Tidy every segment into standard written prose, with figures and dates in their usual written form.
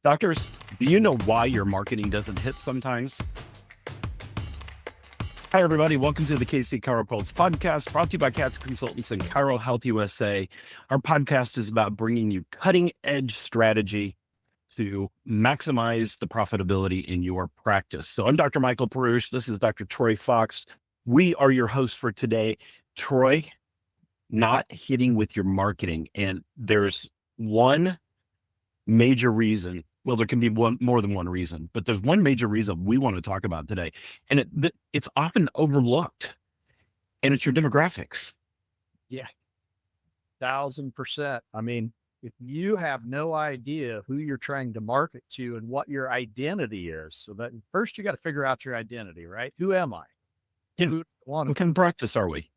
Doctors, do you know why your marketing doesn't hit sometimes? Hi, everybody. Welcome to the KC CHIROpulse Podcast, brought to you by Cats Consultants and Chiro Health USA. Our podcast is about bringing you cutting-edge strategy to maximize the profitability in your practice. So I'm Dr. Michael Perusich. This is Dr. Troy Fox. We are your hosts for today. Troy, not hitting with your marketing. And there's one major reason. Well, there can be more than one reason, but there's one major reason we want to talk about today. And it's often overlooked, and it's your demographics. Yeah, 1000%. I mean, if you have no idea who you're trying to market to and what your identity is, so that first you got to figure out your identity, right? Who am I? What kind of practice are we?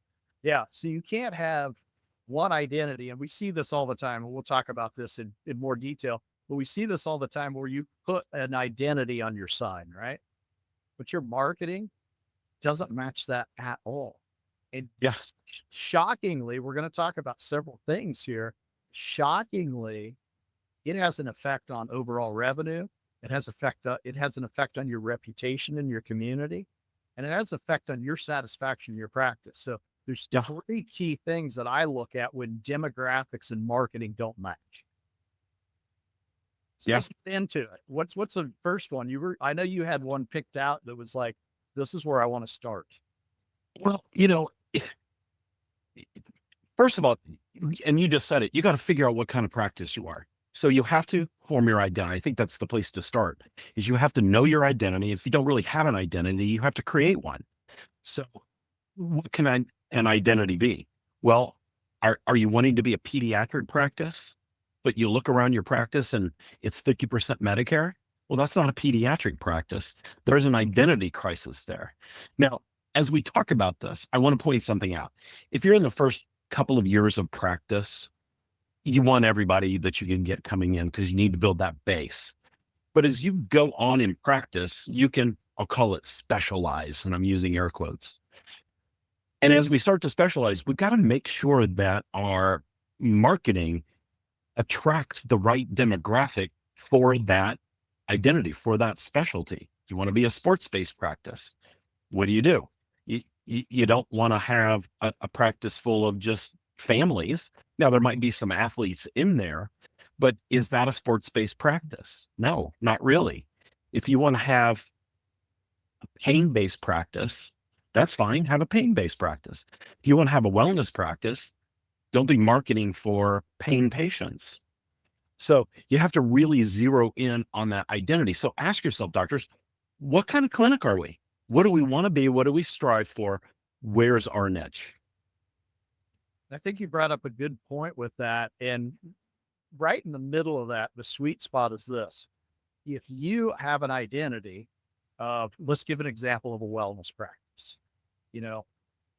Yeah. So you can't have one identity. And we see this all the time. And we'll talk about this in more detail, but we see this all the time where you put an identity on your sign, right? But your marketing doesn't match that at all. And yes, shockingly, we're going to talk about several things here. Shockingly, it has an effect on overall revenue. It has an effect on your reputation in your community, and it has an effect on your satisfaction in your practice. So there's three key things that I look at when demographics and marketing don't match. So let's get into it. What's the first one? I know you had one picked out that was like, this is where I want to start. Well, first of all, and you just said it, you got to figure out what kind of practice you are. So you have to form your identity. I think that's the place to start, is you have to know your identity. If you don't really have an identity, you have to create one. So what can an identity be? Well, are you wanting to be a pediatric practice, but you look around your practice and it's 50% Medicare? Well, that's not a pediatric practice. There's an identity crisis there. Now, as we talk about this, I want to point something out. If you're in the first couple of years of practice, you want everybody that you can get coming in because you need to build that base. But as you go on in practice, you can, I'll call it specialize, and I'm using air quotes. And as we start to specialize, we've got to make sure that our marketing attracts the right demographic for that identity, for that specialty. You want to be a sports-based practice. What do? You don't want to have a practice full of just families. Now, there might be some athletes in there, but is that a sports-based practice? No, not really. If you want to have a pain-based practice, that's fine. Have a pain-based practice. If you want to have a wellness practice, don't be marketing for pain patients. So you have to really zero in on that identity. So ask yourself, doctors, what kind of clinic are we? What do we want to be? What do we strive for? Where's our niche? I think you brought up a good point with that. And right in the middle of that, the sweet spot is this. If you have an identity of, let's give an example of a wellness practice,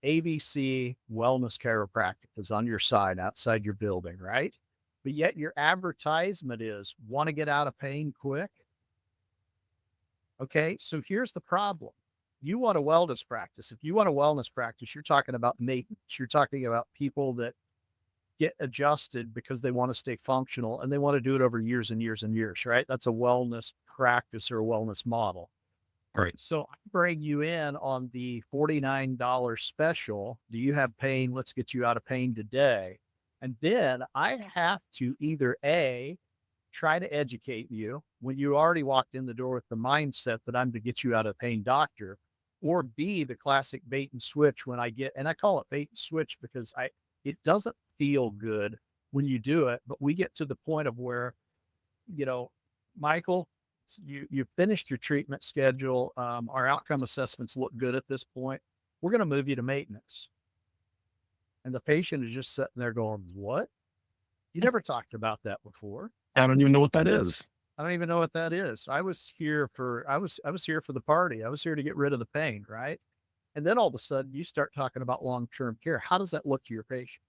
ABC Wellness Chiropractic is on your sign outside your building, right? But yet your advertisement is, want to get out of pain quick? Okay, so here's the problem. You want a wellness practice. If you want a wellness practice, you're talking about maintenance. You're talking about people that get adjusted because they want to stay functional and they want to do it over years and years and years, right? That's a wellness practice or a wellness model. All right. So I bring you in on the $49 special. Do you have pain? Let's get you out of pain today. And then I have to either try to educate you when you already walked in the door with the mindset that I'm to get you out of pain doctor, or B, the classic bait and switch when I call it bait and switch because it doesn't feel good when you do it, but we get to the point of where, Michael, you finished your treatment schedule. Our outcome assessments look good at this point. We're going to move you to maintenance. And the patient is just sitting there going, what? You never talked about that before. I don't even know what that is. I don't even know what that is. I was here for the party. I was here to get rid of the pain, right? And then all of a sudden you start talking about long-term care. How does that look to your patient?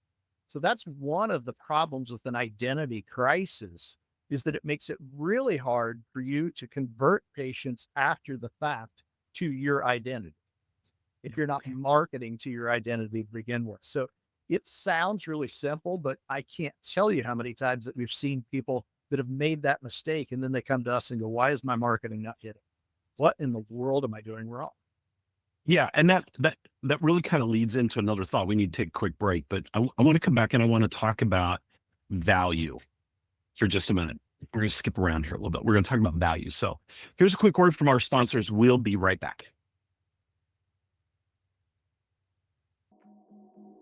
So that's one of the problems with an identity crisis, is that it makes it really hard for you to convert patients after the fact to your identity if you're not marketing to your identity to begin with. So it sounds really simple, but I can't tell you how many times that we've seen people that have made that mistake. And then they come to us and go, why is my marketing not hitting? What in the world am I doing wrong? Yeah, and that really kind of leads into another thought. We need to take a quick break, but I want to come back and I want to talk about value for just a minute. We're going to skip around here a little bit. We're going to talk about value. So here's a quick word from our sponsors. We'll be right back.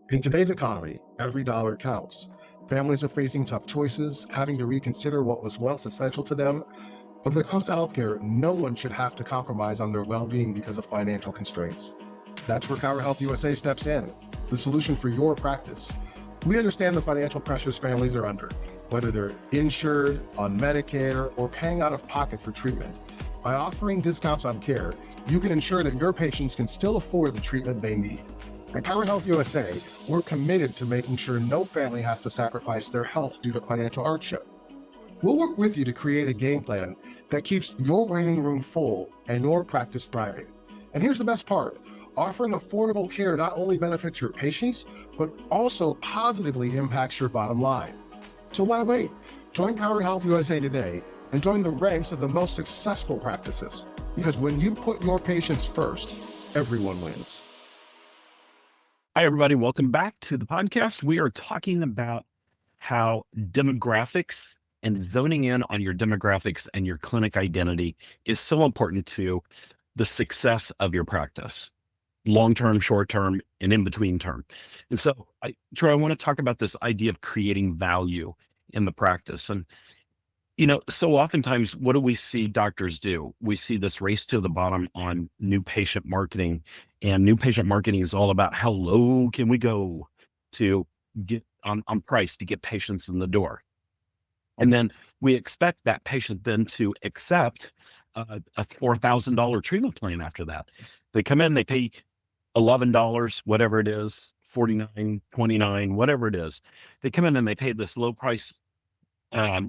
In today's economy, every dollar counts. Families are facing tough choices, having to reconsider what was once essential to them. But when it comes to healthcare, no one should have to compromise on their well-being because of financial constraints. That's where ChiroHealth USA steps in, the solution for your practice. We understand the financial pressures families are under, whether they're insured, on Medicare, or paying out of pocket for treatment. By offering discounts on care, you can ensure that your patients can still afford the treatment they need. At ChiroHealth USA, we're committed to making sure no family has to sacrifice their health due to financial hardship. We'll work with you to create a game plan that keeps your waiting room full and your practice thriving. And here's the best part. Offering affordable care not only benefits your patients, but also positively impacts your bottom line. So why wait? Join ChiroHealth USA today and join the ranks of the most successful practices. Because when you put your patients first, everyone wins. Hi, everybody. Welcome back to the podcast. We are talking about how demographics and zoning in on your demographics and your clinic identity is so important to the success of your practice, long-term, short-term, and in-between term. And so, Troy, I want to talk about this idea of creating value in the practice. And, so oftentimes, what do we see doctors do? We see this race to the bottom on new patient marketing, and new patient marketing is all about how low can we go to get on price to get patients in the door. And then we expect that patient then to accept a $4,000 treatment plan after that. They come in, they pay $11, whatever it is, $49, $29, whatever it is. They come in and they pay this low price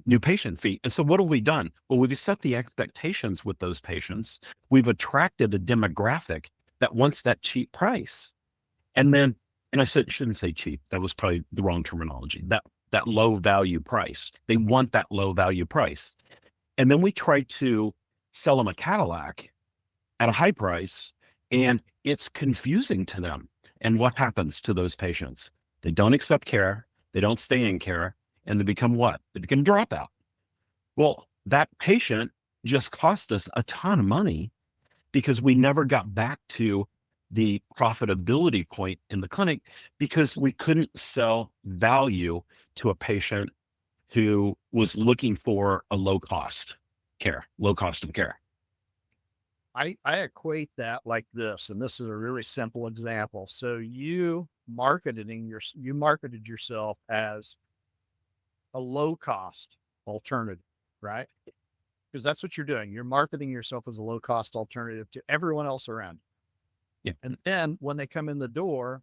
new patient fee. And so what have we done? Well, we've set the expectations with those patients. We've attracted a demographic that wants that cheap price. And then, and I shouldn't say cheap. That was probably the wrong terminology. That low value price. They want that low value price. And then we try to sell them a Cadillac at a high price, and it's confusing to them. And what happens to those patients? They don't accept care. They don't stay in care. And they become what? They become dropout. Well, that patient just cost us a ton of money because we never got back to the profitability point in the clinic because we couldn't sell value to a patient who was looking for a low cost of care. I equate that like this, and this is a really simple example. So you marketed yourself as a low cost alternative, right? Because that's what you're doing. You're marketing yourself as a low cost alternative to everyone else around you. Yeah. And then when they come in the door,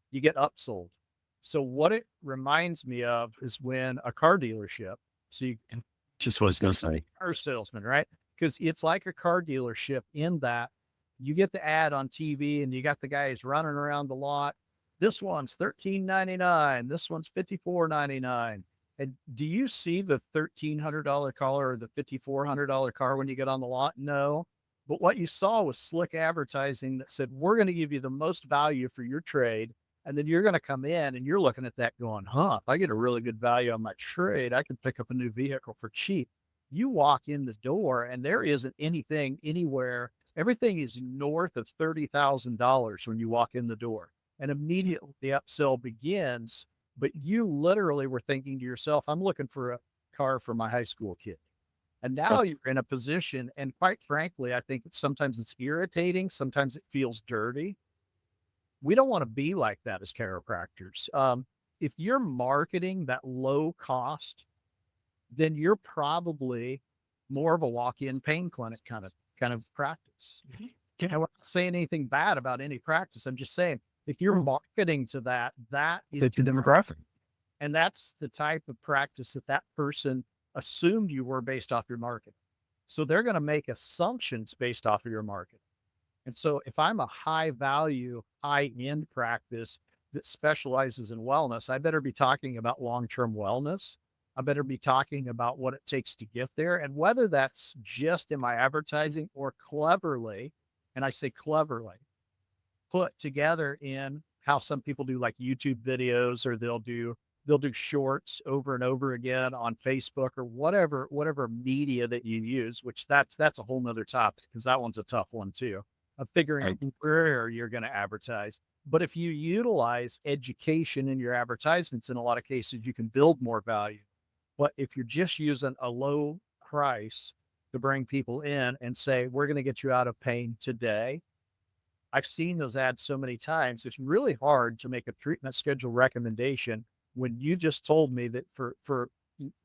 you get upsold. So what it reminds me of is when a car dealership, Just what I was going to say. car salesman, right? Because it's like a car dealership in that you get the ad on TV and you got the guys running around the lot. This one's $13.99. This one's $54.99. And do you see the $1,300 car or the $5,400 car when you get on the lot? No. But what you saw was slick advertising that said, we're going to give you the most value for your trade. And then you're going to come in and you're looking at that going, if I get a really good value on my trade, I can pick up a new vehicle for cheap. You walk in the door and there isn't anything anywhere. Everything is north of $30,000 when you walk in the door. And immediately the upsell begins. But you literally were thinking to yourself, I'm looking for a car for my high school kid. And now you're in a position, and quite frankly, I think sometimes it's irritating. Sometimes it feels dirty. We don't want to be like that as chiropractors. If you're marketing that low cost, then you're probably more of a walk-in pain clinic kind of practice. And we're not saying anything bad about any practice. I'm just saying, if you're marketing to that is the demographic. And that's the type of practice that person assumed you were based off your market. So they're going to make assumptions based off of your market. And so if I'm a high value, high end practice that specializes in wellness, I better be talking about long-term wellness. I better be talking about what it takes to get there. And whether that's just in my advertising or cleverly, and I say cleverly, put together in how some people do like YouTube videos, or they'll do shorts over and over again on Facebook or whatever media that you use, which that's a whole nother topic, because that one's a tough one too, of figuring Right. out where you're going to advertise. But if you utilize education in your advertisements, in a lot of cases, you can build more value. But if you're just using a low price to bring people in and say, we're going to get you out of pain today, I've seen those ads so many times. It's really hard to make a treatment schedule recommendation when you just told me that for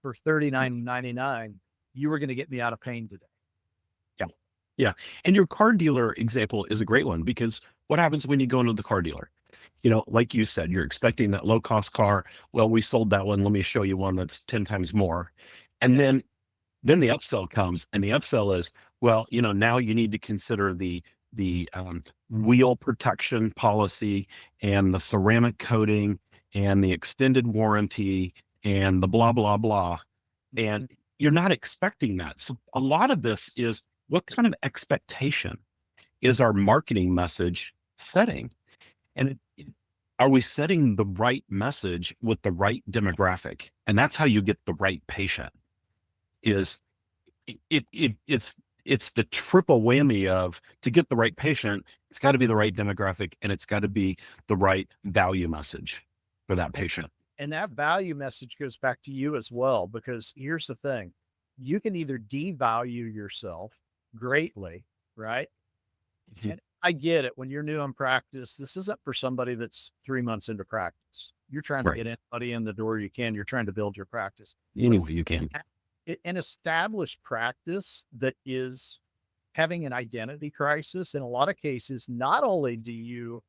$39.99, you were going to get me out of pain today. Yeah. Yeah. And your car dealer example is a great one, because what happens when you go into the car dealer? Like you said, you're expecting that low cost car. Well, we sold that one. Let me show you one that's 10 times more. And then the upsell comes, and the upsell is, well, now you need to consider the wheel protection policy, and the ceramic coating, and the extended warranty, and the blah, blah, blah. And you're not expecting that. So a lot of this is, what kind of expectation is our marketing message setting? And are we setting the right message with the right demographic? And that's how you get the right patient. Is it's the triple whammy of, to get the right patient, it's got to be the right demographic, and it's got to be the right value message for that patient. And that value message goes back to you as well, because here's the thing. You can either devalue yourself greatly, right? Mhm. And I get it. When you're new in practice, this isn't for somebody that's 3 months into practice. You're trying to Right. get anybody in the door you can. You're trying to build your practice. Any way you can. An established practice that is having an identity crisis, in a lot of cases, not only do you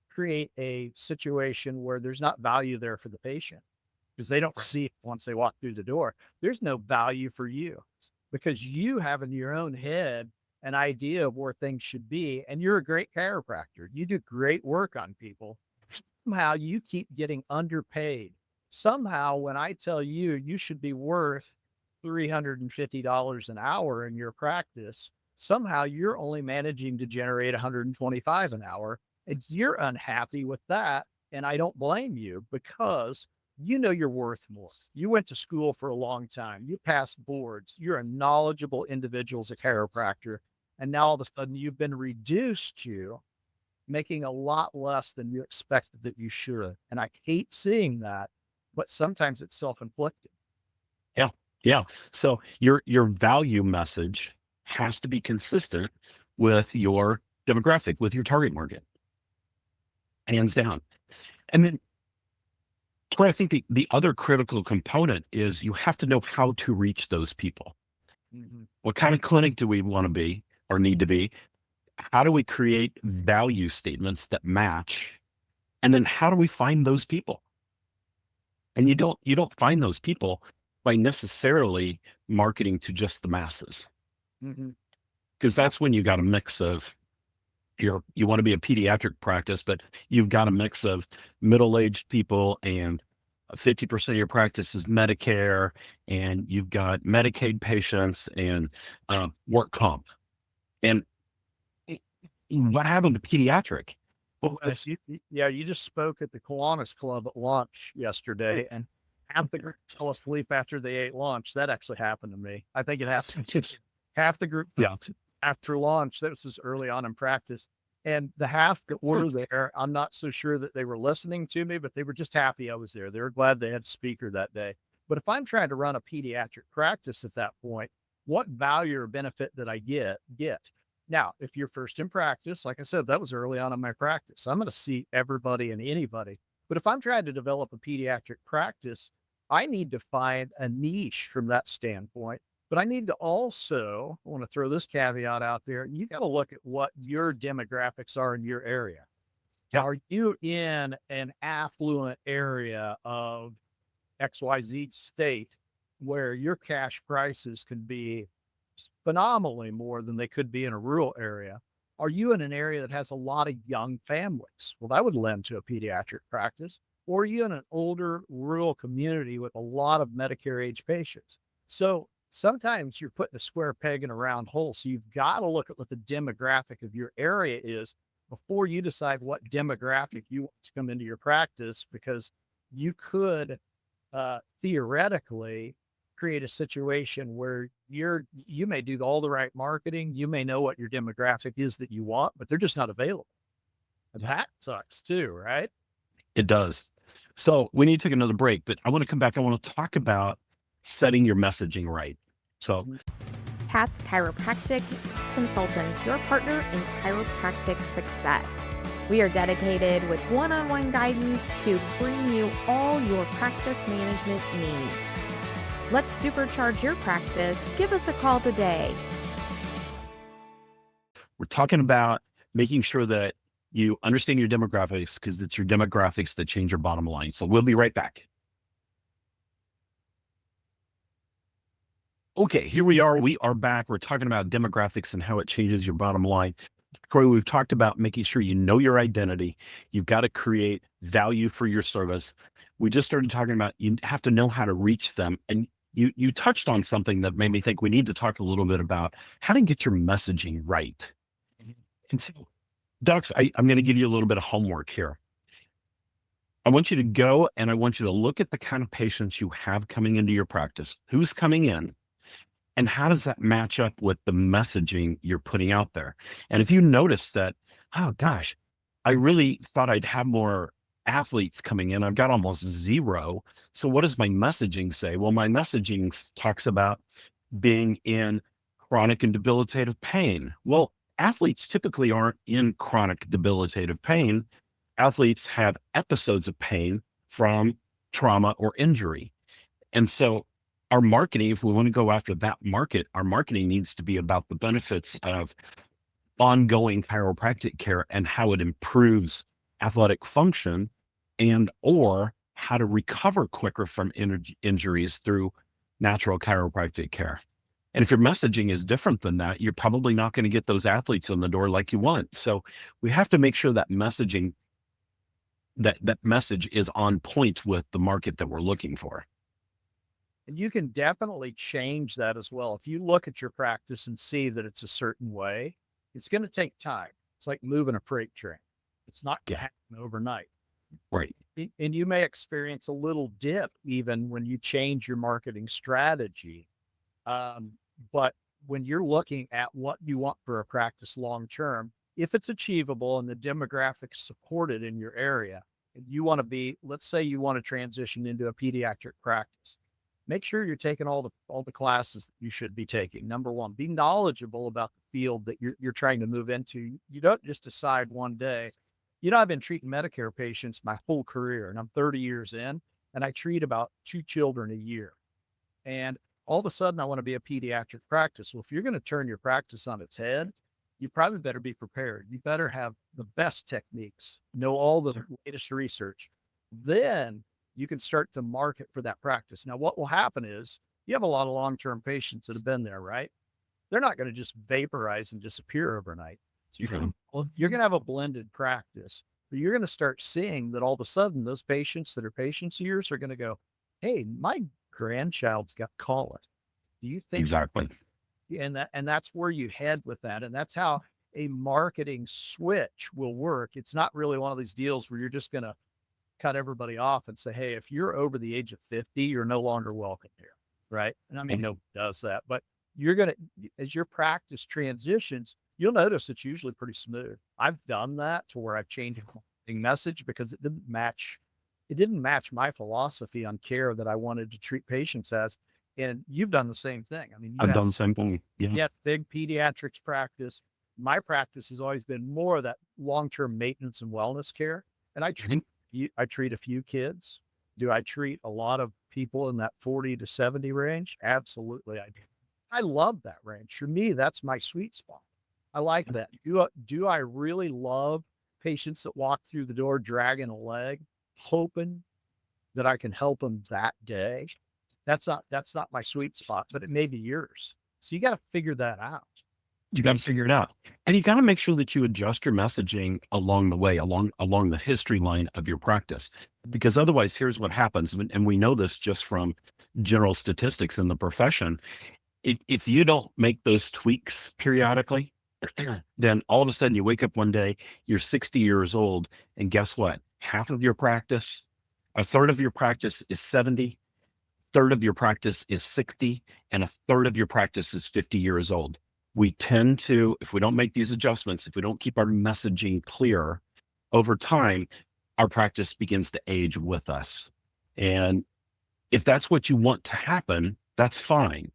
create a situation where there's not value there for the patient, because they don't see it once they walk through the door, there's no value for you, because you have in your own head an idea of where things should be. And you're a great chiropractor. You do great work on people. Somehow you keep getting underpaid. Somehow, when I tell you you should be worth $350 an hour in your practice, somehow you're only managing to generate 125 an hour. And you're unhappy with that. And I don't blame you, because you're worth more. You went to school for a long time. You passed boards. You're a knowledgeable individual as a chiropractor. And now all of a sudden you've been reduced to making a lot less than you expected that you should. And I hate seeing that, but sometimes it's self-inflicted. Yeah. Yeah. So your value message has to be consistent with your demographic, with your target market, hands down. And then I think the other critical component is, you have to know how to reach those people. Mhm. What kind of clinic do we want to be or need to be? How do we create value statements that match? And then how do we find those people? And you don't find those people by necessarily marketing to just the masses, Mhm. because that's when you got a mix of, you want to be a pediatric practice, but you've got a mix of middle-aged people, and 50% of your practice is Medicare, and you've got Medicaid patients, and work comp. And what happened to pediatric? Well, You just spoke at the Kiwanis Club at lunch yesterday, and half the group fell asleep after they ate lunch. That actually happened to me. I think it happened to half the group yeah, after lunch. That was early on in practice. And the half that were there, I'm not so sure that they were listening to me, but they were just happy I was there. They were glad they had a speaker that day. But if I'm trying to run a pediatric practice at that point, what value or benefit did I get? Now, if you're first in practice, like I said, that was early on in my practice. I'm going to see everybody and anybody. But if I'm trying to develop a pediatric practice, I need to find a niche from that standpoint. But I need to also, I want to throw this caveat out there. You got to look at what your demographics are in your area. yeah, Are you in an affluent area of XYZ state where your cash prices can be phenomenally more than they could be in a rural area? Are you in an area that has a lot of young families? Well, that would lend to a pediatric practice. or you in an older rural community with a lot of Medicare age patients. So sometimes you're putting a square peg in a round hole. So you've got to look at what the demographic of your area is before you decide what demographic you want to come into your practice, because you could theoretically create a situation where you may do all the right marketing. You may know what your demographic is that you want, but they're just not available. And that sucks too, right? It does. So we need to take another break, but I want to come back. I want to talk about setting your messaging right. So Pat's Chiropractic Consultants, your partner in chiropractic success. We are dedicated with one-on-one guidance to bring you all your practice management needs. Let's supercharge your practice. Give us a call today. we're talking about making sure that you understand your demographics, because it's your demographics that change your bottom line. So we'll be right back. Okay, here we are. We are back. We're talking about demographics and how it changes your bottom line. Corey, we've talked about making sure you know your identity. You've got to create value for your service. We just started talking about you have to know how to reach them. And you touched on something that made me think we need to talk a little bit about how to get your messaging right. And so, Docs, I'm going to give you a little bit of homework here. I want you to go and I want you to look at the kind of patients you have coming into your practice. Who's coming in? And how does that match up with the messaging you're putting out there? And if you notice that, oh gosh, I really thought I'd have more athletes coming in. I've got almost zero. So what does my messaging say? Well, my messaging talks about being in chronic and debilitative pain. Well, athletes typically aren't in chronic debilitative pain. Athletes have episodes of pain from trauma or injury. And so our marketing, if we want to go after that market, our marketing needs to be about the benefits of ongoing chiropractic care and how it improves athletic function and or how to recover quicker from injuries through natural chiropractic care. And if your messaging is different than that, you're probably not going to get those athletes in the door like you want. So we have to make sure that messaging, that message is on point with the market that we're looking for. And you can definitely change that as well. If you look at your practice and see that it's a certain way, it's going to take time. It's like moving a freight train. It's not going to happen overnight. Right. And you may experience a little dip even when you change your marketing strategy. But when you're looking at what you want for a practice long-term, if it's achievable and the demographics supported in your area, and you want to be, let's say you want to transition into a pediatric practice, make sure you're taking all the classes that you should be taking. Number one, be knowledgeable about the field that you're trying to move into. You don't just decide one day. I've been treating Medicare patients my whole career, and I'm 30 years in, and I treat about 2 children a year. And all of a sudden, I want to be a pediatric practice. Well, if you're going to turn your practice on its head, you probably better be prepared. You better have the best techniques, know all the latest research. Then you can start to market for that practice. Now, what will happen is you have a lot of long-term patients that have been there, right? They're not going to just vaporize and disappear overnight. So you're going to have a blended practice, but you're going to start seeing that all of a sudden those patients that are patients of yours are going to go, hey, my grandchild's got colic. Do you think? Exactly. And that's where you head with that. And that's how a marketing switch will work. It's not really one of these deals where you're just going to cut everybody off and say, hey, if you're over the age of 50, you're no longer welcome here. Right. And I mean, nobody does that, but you're going to, as your practice transitions, you'll notice it's usually pretty smooth. I've done that to where I've changed the message because it didn't match my philosophy on care that I wanted to treat patients as. And you've done the same thing. I mean, I've done the same thing. Yeah. Big pediatrics practice. My practice has always been more of that long-term maintenance and wellness care. And I treat a few kids. Do I treat a lot of people in that 40 to 70 range? Absolutely. I do. I love that range. For me, that's my sweet spot. I like that. Do I really love patients that walk through the door dragging a leg, hoping that I can help them that day? That's not my sweet spot, but it may be yours. So you got to figure that out. You got to figure it out. And you got to make sure that you adjust your messaging along the way, along the history line of your practice. Because otherwise, here's what happens. And we know this just from general statistics in the profession. If you don't make those tweaks periodically, then all of a sudden you wake up one day, you're 60 years old, and guess what? Half of your practice, a third of your practice is 70, third of your practice is 60, and a third of your practice is 50 years old. We tend to, if we don't make these adjustments, if we don't keep our messaging clear over time, our practice begins to age with us. And if that's what you want to happen, that's fine.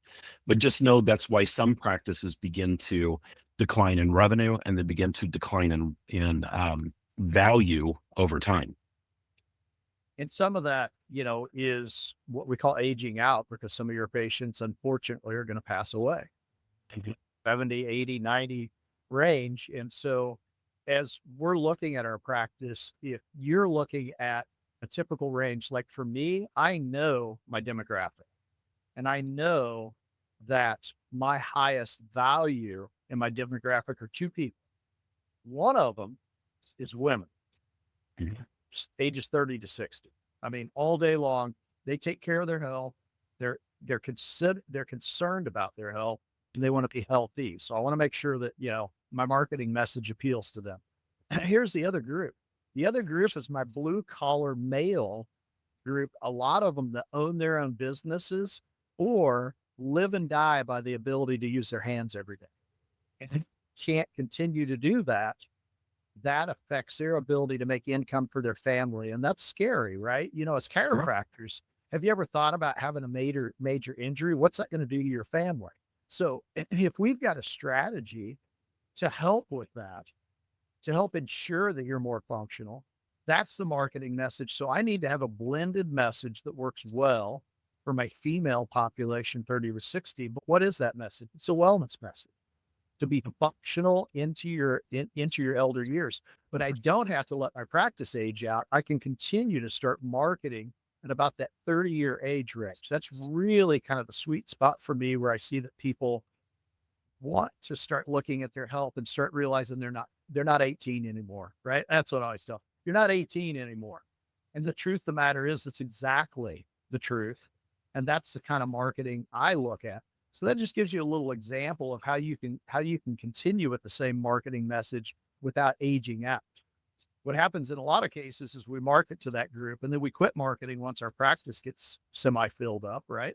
But just know that's why some practices begin to decline in revenue and they begin to decline in value over time. And some of that, is what we call aging out, because some of your patients, unfortunately, are going to pass away. 70, 80, 90 range. And so as we're looking at our practice, if you're looking at a typical range, like for me, I know my demographic and I know that my highest value in my demographic are two people. One of them is women, just ages 30 to 60. I mean, all day long, they take care of their health. They're concerned about their health. They want to be healthy. So I want to make sure that, my marketing message appeals to them. Here's the other group. The other group is my blue collar male group. A lot of them that own their own businesses or live and die by the ability to use their hands every day. And can't continue to do that. That affects their ability to make income for their family. And that's scary, right? As chiropractors, have you ever thought about having a major injury? What's that going to do to your family? So if we've got a strategy to help with that, to help ensure that you're more functional, that's the marketing message. So I need to have a blended message that works well for my female population, 30 to 60. But what is that message? It's a wellness message to be functional into your elder years. But I don't have to let my practice age out. I can continue to start marketing at about that 30-year age range. That's really kind of the sweet spot for me, where I see that people want to start looking at their health and start realizing they're not 18 anymore, right? That's what I always tell. You're not 18 anymore. And the truth of the matter is, that's exactly the truth. And that's the kind of marketing I look at. So that just gives you a little example of how you can continue with the same marketing message without aging out. What happens in a lot of cases is we market to that group and then we quit marketing once our practice gets semi-filled up, right?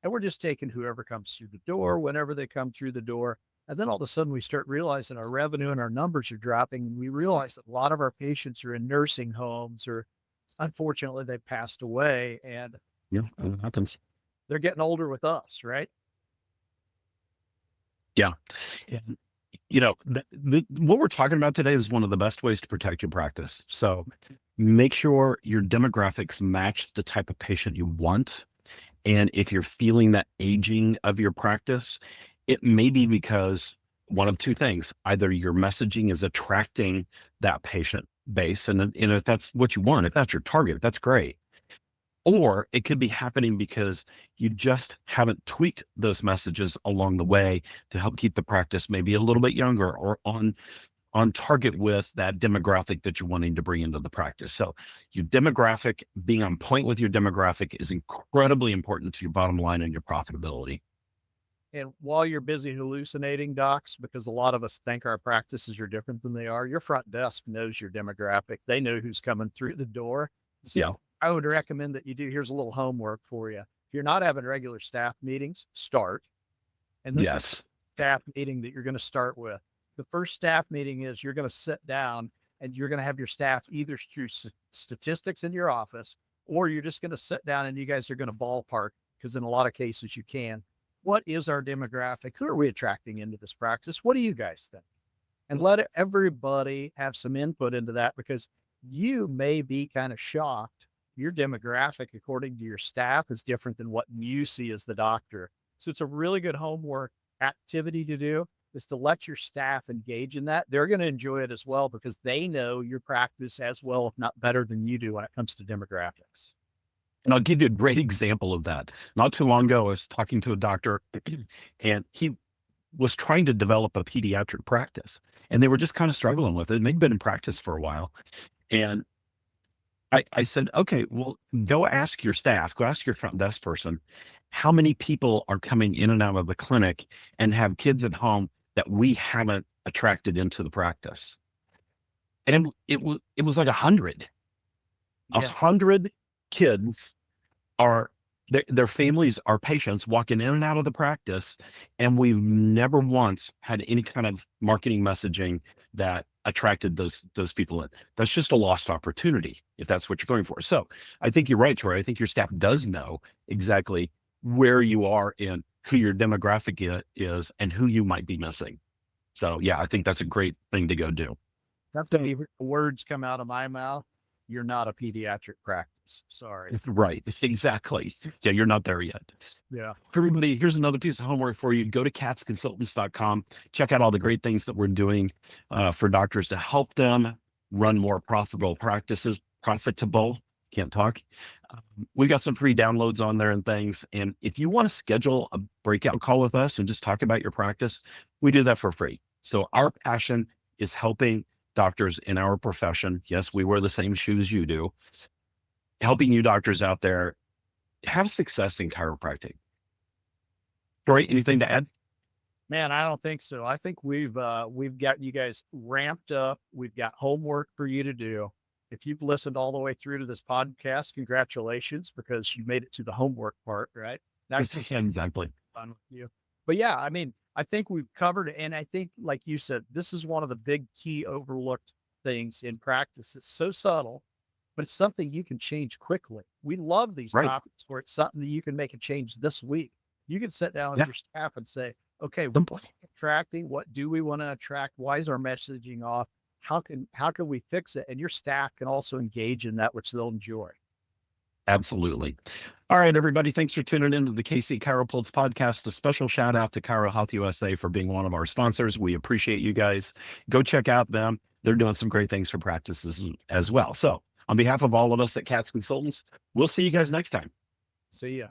And we're just taking whoever comes through the door, whenever they come through the door. And then all of a sudden we start realizing our revenue and our numbers are dropping. And we realize that a lot of our patients are in nursing homes, or unfortunately they've passed away, and Yeah, it happens. they're getting older with us, right? Yeah. And, what we're talking about today is one of the best ways to protect your practice. So make sure your demographics match the type of patient you want. And if you're feeling that aging of your practice, it may be because one of two things: either your messaging is attracting that patient base, and if that's what you want, if that's your target, that's great. Or it could be happening because you just haven't tweaked those messages along the way to help keep the practice maybe a little bit younger or on target with that demographic that you're wanting to bring into the practice. So your demographic, being on point with your demographic, is incredibly important to your bottom line and your profitability. And while you're busy hallucinating, docs, because a lot of us think our practices are different than they are, your front desk knows your demographic. They know who's coming through the door. So Yeah. I would recommend that you do. Here's a little homework for you. If you're not having regular staff meetings, start. And this is Yes. a staff meeting that you're going to start with. The first staff meeting is you're going to sit down and you're going to have your staff either through statistics in your office, or you're just going to sit down and you guys are going to ballpark, because in a lot of cases you can. What is our demographic? Who are we attracting into this practice? What do you guys think? And let everybody have some input into that, because you may be kind of shocked. Your demographic, according to your staff, is different than what you see as the doctor. So it's a really good homework activity to do, is to let your staff engage in that. They're going to enjoy it as well, because they know your practice as well, if not better than you do when it comes to demographics. And I'll give you a great example of that. Not too long ago, I was talking to a doctor and he was trying to develop a pediatric practice, and they were just kind of struggling with it. And they'd been in practice for a while. And I said, okay, well, go ask your staff, go ask your front desk person, how many people are coming in and out of the clinic and have kids at home that we haven't attracted into the practice. And it was like 100. Yeah. 100 kids are their families are patients walking in and out of the practice, and we've never once had any kind of marketing messaging that attracted those people in. That's just a lost opportunity if that's what you're going for. So I think you're right, Troy. I think your staff does know exactly where you are and who your demographic is and who you might be missing. So yeah, I think that's a great thing to go do. That's the words come out of my mouth. You're not a pediatric practice. Sorry. Right. Exactly. Yeah, you're not there yet. Yeah. Everybody, here's another piece of homework for you. Go to catsconsultants.com. Check out all the great things that we're doing for doctors to help them run more profitable practices. Profitable. Can't talk. We've got some free downloads on there and things. And if you want to schedule a breakout call with us and just talk about your practice, we do that for free. So our passion is helping doctors in our profession. Yes, we wear the same shoes you do. Helping you doctors out there have success in chiropractic. Troy, anything to add? Man, I don't think so. I think we've got you guys ramped up. We've got homework for you to do. If you've listened all the way through to this podcast, congratulations, because you made it to the homework part, right? That's Exactly. fun with you. But yeah, I mean, I think we've covered it. And I think, like you said, this is one of the big key overlooked things in practice. It's so subtle, but it's something you can change quickly. We love these Right. topics where it's something that you can make a change this week. You can sit down with Yeah. your staff and say, okay, we're Simple. attracting, what do we want to attract? Why is our messaging off? How can we fix it? And your staff can also engage in that, which they'll enjoy. Absolutely. All right, everybody. Thanks for tuning into the KC CHIROpulse Podcast. A special shout out to Chiro Health USA for being one of our sponsors. We appreciate you guys. Go check out them. They're doing some great things for practices as well. So on behalf of all of us at Cats Consultants, we'll see you guys next time. See ya.